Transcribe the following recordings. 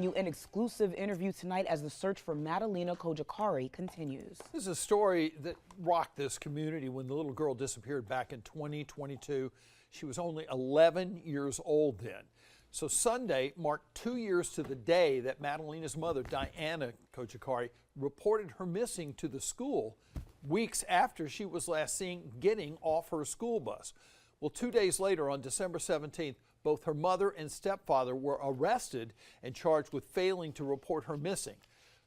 You an exclusive interview tonight as the search for Madalina Cojocari continues. This is a story that rocked this community when the little girl disappeared back in 2022. She was only 11 years old then. So Sunday marked 2 years to the day that Madalina's mother, Diana Cojocari, reported her missing to the school weeks after she was last seen getting off her school bus. Well, 2 days later, on December 17th, both her mother and stepfather were arrested and charged with failing to report her missing.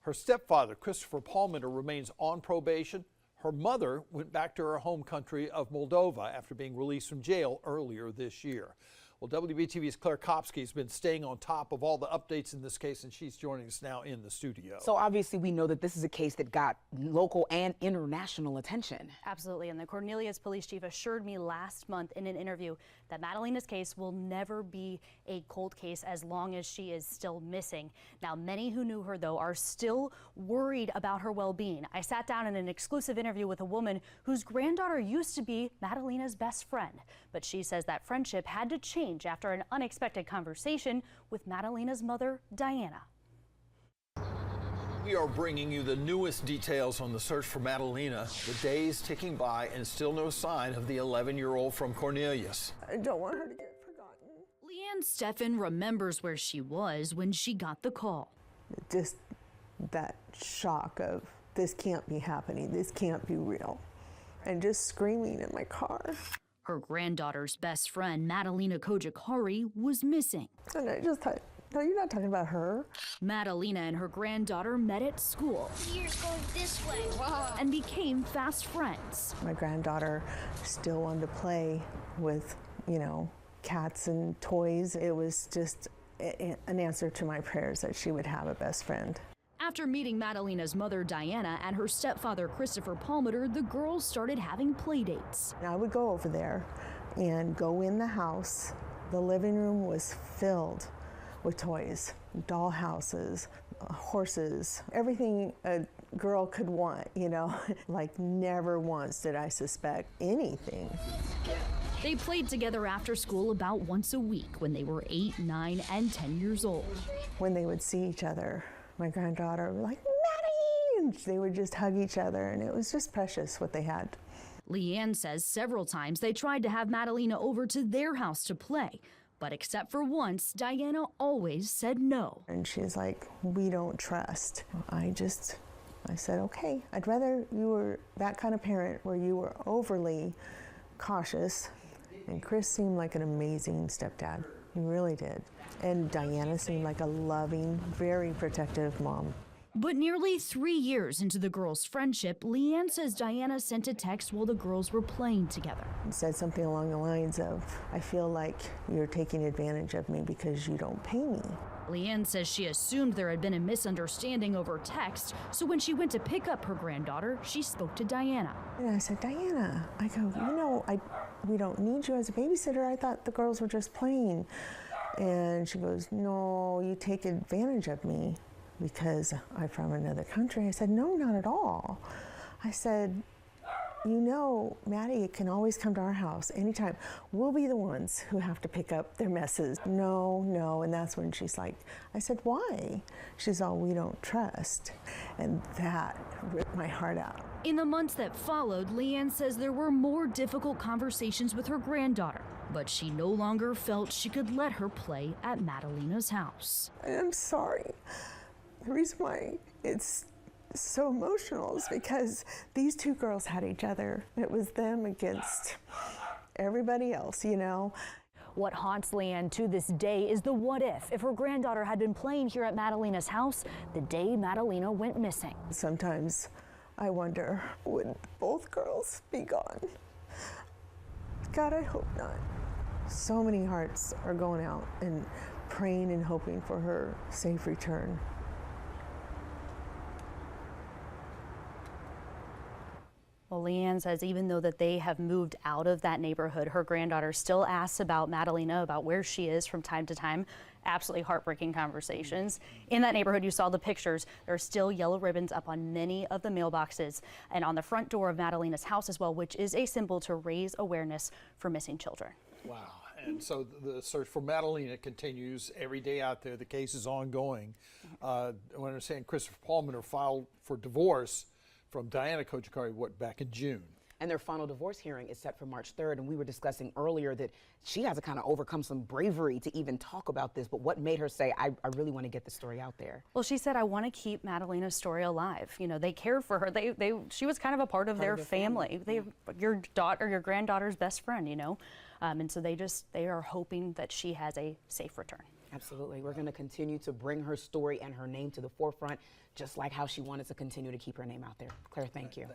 Her stepfather, Christopher Palmer, remains on probation. Her mother went back to her home country of Moldova after being released from jail earlier this year. Well, WBTV's Claire Kopsky has been staying on top of all the updates in this case, and she's joining us now in the studio. So obviously we know that this is a case that got local and international attention. Absolutely, and the Cornelius police chief assured me last month in an interview that Madalina's case will never be a cold case as long as she is still missing. Now, many who knew her, though, are still worried about her well-being. I sat down in an exclusive interview with a woman whose granddaughter used to be Madalina's best friend, but she says that friendship had to change after an unexpected conversation with Madalina's mother, Diana. We are bringing you the newest details on the search for Madalina. The days ticking by and still no sign of the 11-year-old from Cornelius. I don't want her to get forgotten. Leanne Steffen remembers where she was when she got the call. Just that shock of, this can't be happening, this can't be real. And just screaming in my car. Her granddaughter's best friend, Madalina Cojocari, was missing. And I just thought, no, you're not talking about her. Madalina and her granddaughter met at school. Here's going this way. Wow. And became fast friends. My granddaughter still wanted to play with, cats and toys. It was just an answer to my prayers that she would have a best friend. After meeting Madalina's mother, Diana, and her stepfather, Christopher Palmer, the girls started having play dates. I would go over there and go in the house. The living room was filled with toys, doll houses, horses, everything a girl could want, Like, never once did I suspect anything. They played together after school about once a week when they were 8, 9, and 10 years old. When they would see each other, my granddaughter would be like, Maddie! And they would just hug each other, and it was just precious what they had. Leanne says several times they tried to have Madalina over to their house to play, but except for once, Diana always said no. And she's like, we don't trust. I said, okay, I'd rather you were that kind of parent where you were overly cautious. And Chris seemed like an amazing stepdad. He really did. And Diana seemed like a loving, very protective mom. But nearly 3 years into the girls' friendship, Leanne says Diana sent a text while the girls were playing together. It said something along the lines of, I feel like you're taking advantage of me because you don't pay me. Leanne says she assumed there had been a misunderstanding over text, so when she went to pick up her granddaughter, she spoke to Diana. And I said, Diana, I go, we don't need you as a babysitter. I thought the girls were just playing. And she goes, no, you take advantage of me because I'm from another country. I said, no, not at all. I said, Maddie can always come to our house anytime. We'll be the ones who have to pick up their messes. No, and that's when she's like, I said, why? She's all, we don't trust. And that ripped my heart out. In the months that followed, Leanne says there were more difficult conversations with her granddaughter, but she no longer felt she could let her play at Madalina's house. I'm sorry. The reason why it's so emotional is because these two girls had each other. It was them against everybody else, What haunts Leanne to this day is the what if her granddaughter had been playing here at Madalina's house the day Madalina went missing. Sometimes I wonder, would both girls be gone? God, I hope not. So many hearts are going out and praying and hoping for her safe return. Well, Leanne says even though that they have moved out of that neighborhood, her granddaughter still asks about Madalina, about where she is from time to time. Absolutely heartbreaking conversations. In that neighborhood, you saw the pictures. There are still yellow ribbons up on many of the mailboxes and on the front door of Madalina's house as well, which is a symbol to raise awareness for missing children. Wow. And so the search for Madalina continues every day out there. The case is ongoing. I understand Christopher Palmer filed for divorce from Diana Cojocari, back in June. And their final divorce hearing is set for March 3rd. And we were discussing earlier that she has to kind of overcome some bravery to even talk about this. But what made her say, I really want to get the story out there? Well, she said, I want to keep Madalina's story alive. You know, they care for her. She was kind of a part of their family. Your daughter, your granddaughter's best friend, you know. And so they are hoping that she has a safe return. Absolutely. We're going to continue to bring her story and her name to the forefront, just like how she wanted to continue to keep her name out there. Claire, thank you.